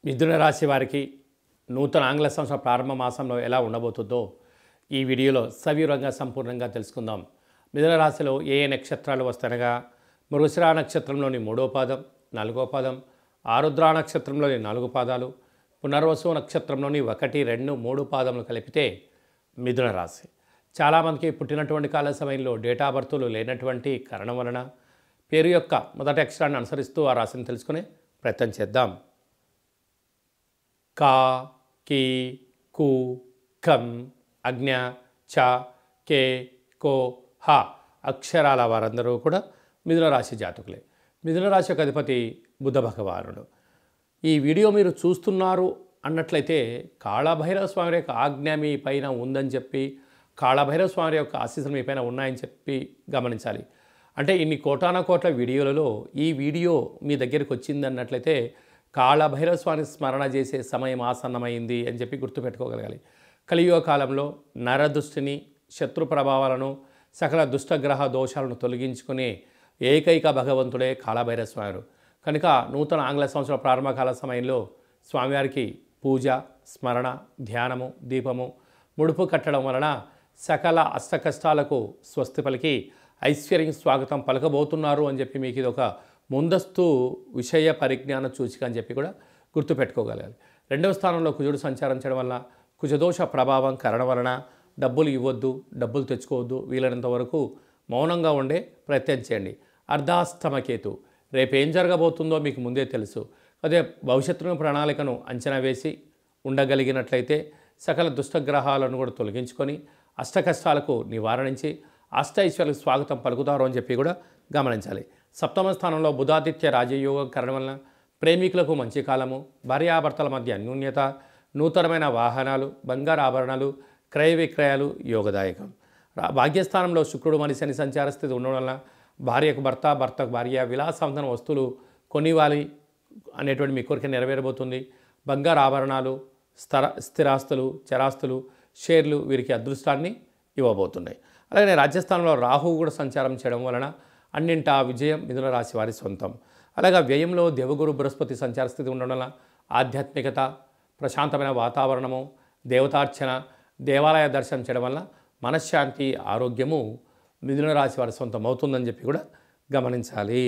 మిథున రాశి వారికి నూతన ఆంగ్ల సంవత్సర ప్రారంభ మాసంలో ఎలా ఉండబోతుందో ఈ వీడియోలో సవివరంగా సంపూర్ణంగా తెలుసుకుందాం. మిథున రాశిలో ఏ ఏ నక్షత్రాలు వస్తాయనగా మృగశిర నక్షత్రంలోని 3వ పాదం, 4వ పాదం, ఆరుద్ర నక్షత్రంలోని 4 పాదాలు, పునర్వసు నక్షత్రంలోని 1, 2, 3 పాదములు కలిపితే మిథున రాశి. చాలామందికి పుట్టినటువంటి కాల సమయంలో డేటా బర్తులు లేనటువంటి కారణం వలన పేరు యొక్క మొదటి అక్షరాన్ని అనుసరిస్తూ ఆ రాశిని తెలుసుకునే ప్రయత్నం చేద్దాం. కా, కీ, కు, కం, అజ్ఞ, చ, కే, కో, హ అక్షరాల వారందరూ కూడా మిథున రాశి జాతకులే. మిథున రాశి యొక్క అధిపతి బుధ భగవానుడు. ఈ వీడియో మీరు చూస్తున్నారు అన్నట్లయితే కాళభైరవ స్వామి యొక్క ఆజ్ఞ మీ పైన ఉందని చెప్పి, కాళభైరవ స్వామి యొక్క ఆశీస్సులు మీ పైన ఉన్నాయని చెప్పి గమనించాలి. అంటే ఇన్ని కోటాన కోట్ల వీడియోలలో ఈ వీడియో మీ దగ్గరికి వచ్చింది అన్నట్లయితే కాళభైరవ స్వామి స్మరణ చేసే సమయం ఆసన్నమైంది అని చెప్పి గుర్తుపెట్టుకోగలగాలి. కలియుగ కాలంలో నరదృష్టిని, శత్రు ప్రభావాలను, సకల దుష్టగ్రహ దోషాలను తొలగించుకునే ఏకైక భగవంతుడే కాళభైరవ స్వామి. కనుక నూతన ఆంగ్ల సంవత్సర ప్రారంభకాల సమయంలో స్వామివారికి పూజ, స్మరణ, ధ్యానము, దీపము, ముడుపు కట్టడం వలన సకల అష్టకష్టాలకు స్వస్తి పలికి ఐశ్వర్యం స్వాగతం పలకబోతున్నారు అని చెప్పి మీకు ఇది ఒక ముందస్తు విషయ పరిజ్ఞాన సూచిక అని చెప్పి కూడా గుర్తుపెట్టుకోగలగాలి. 2వ స్థానంలో కుజుడు సంచారం చేయడం వలన కుజదోష ప్రభావం కరడం వలన డబ్బులు ఇవ్వద్దు, డబ్బులు తెచ్చుకోవద్దు, వీలైనంత వరకు మౌనంగా ఉండే ప్రయత్నం చేయండి. అర్ధాష్టమకేతు రేపు ఏం జరగబోతుందో మీకు ముందే తెలుసు. అదే భవిష్యత్తును ప్రణాళికను అంచనా వేసి ఉండగలిగినట్లయితే సకల దుష్టగ్రహాలను కూడా తొలగించుకొని అష్టకష్టాలకు నివారణించి అష్టైశ్వర్యాలకు స్వాగతం పలుకుతారు అని చెప్పి కూడా గమనించాలి. 7వ స్థానంలో బుధాదిత్య రాజయోగం కారణం వలన ప్రేమికులకు మంచి కాలము, భార్యాభర్తల మధ్య అన్యోన్యత, నూతనమైన వాహనాలు, బంగారు ఆభరణాలు, క్రయ విక్రయాలు యోగదాయకం. భాగ్యస్థానంలో శుక్రుడు మరి శని సంచార స్థితి ఉండడం వలన భార్యకు భర్త, భర్తకు భార్య విలాసవంతమైన వస్తువులు కొనివ్వాలి అనేటువంటి మీ కోరిక నెరవేరబోతుంది. బంగారు ఆభరణాలు, స్థిరాస్తులు, చరాస్తులు, షేర్లు వీరికి అదృష్టాన్ని ఇవ్వబోతున్నాయి. అలాగే రాజ్యస్థానంలో రాహువు కూడా సంచారం చేయడం వలన అన్నింటా విజయం మిథున రాశి వారి సొంతం. అలాగే వ్యయంలో దేవగురు బృహస్పతి సంచార స్థితి ఉండడం వలన ఆధ్యాత్మికత, ప్రశాంతమైన వాతావరణము, దేవతార్చన, దేవాలయ దర్శనం చేయడం వలన మనశ్శాంతి, ఆరోగ్యము మిథున రాశి వారి సొంతం అవుతుందని చెప్పి కూడా గమనించాలి.